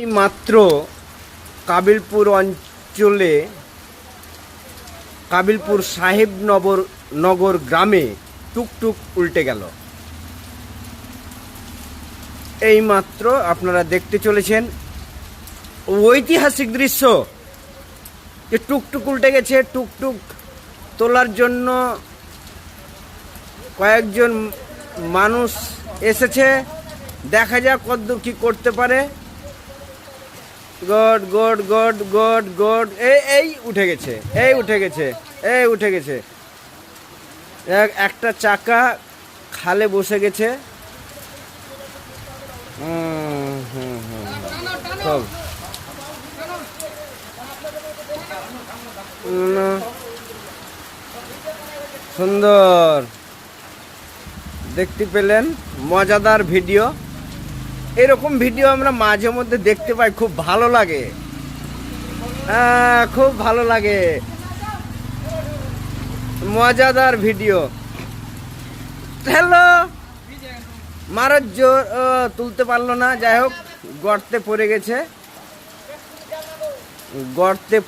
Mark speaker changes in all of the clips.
Speaker 1: এই মাত্র কাবিলপুর অঞ্চলে কাবিলপুর সাহেবনগর গ্রামে টুকটুক উল্টে গেল। এই মাত্র আপনারা দেখতে চলেছেন ঐতিহাসিক দৃশ্য, যে টুকটুক উল্টে গেছে। টুকটুক তোলার জন্য কয়েকজন মানুষ এসেছে, দেখা যাক কতদূর কি করতে পারে। God god god god god এই উঠে গেছে, এই উঠে গেছে। একটা চাকা খালে বসে গেছে। সব সুন্দর দেখতে পেলেন, মজাদার ভিডিও। এরকম ভিডিও আমরা মাঝে মধ্যে দেখতে পাই, খুব ভালো লাগে। খুব ভালো লাগে, মজাদার ভিডিও। হ্যালো, মারার জোর তুলতে পারলো না। যাই হোক, গর্তে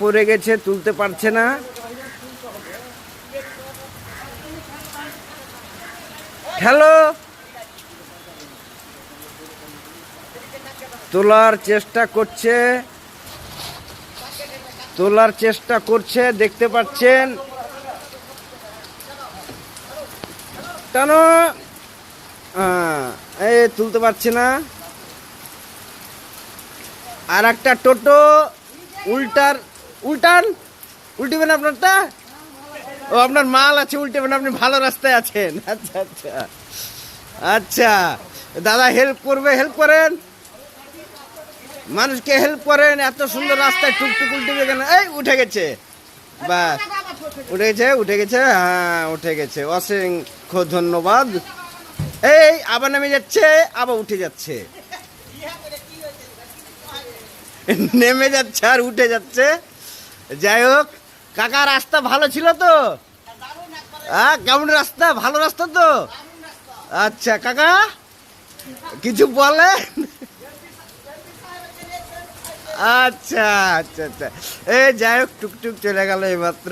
Speaker 1: পড়ে গেছে, তুলতে পারছে না। হ্যালো, তোলার চেষ্টা করছে, দেখতে পাচ্ছেন। টানো, এই তুলতে পারছে না। আর একটা টোটো উল্টিবেন আপনারটা। ও, আপনার মাল আছে, উল্টিবেন, আপনি ভালো রাস্তায় আছেন। আচ্ছা আচ্ছা আচ্ছা, দাদা হেল্প করেন, মানুষকে হেল্প করেন। এত সুন্দর রাস্তায় টুকটুক উল্টিবে কেন? এই উঠে গেছে, বাস উঠে গেছে। হ্যাঁ, উঠে গেছে, অসংখ্য ধন্যবাদ। এই আবার নেমে যাচ্ছে, আবার উঠে যাচ্ছে, নেমে যাচ্ছে আর উঠে যাচ্ছে। যাই হোক, কাকা রাস্তা ভালো ছিল তো? কেমন রাস্তা? ভালো রাস্তা তো? আচ্ছা কাকা, কিছু বলে? আচ্ছা আচ্ছা আচ্ছা, এই যাই হোক, টুকটুক চলে গেল এইমাত্র।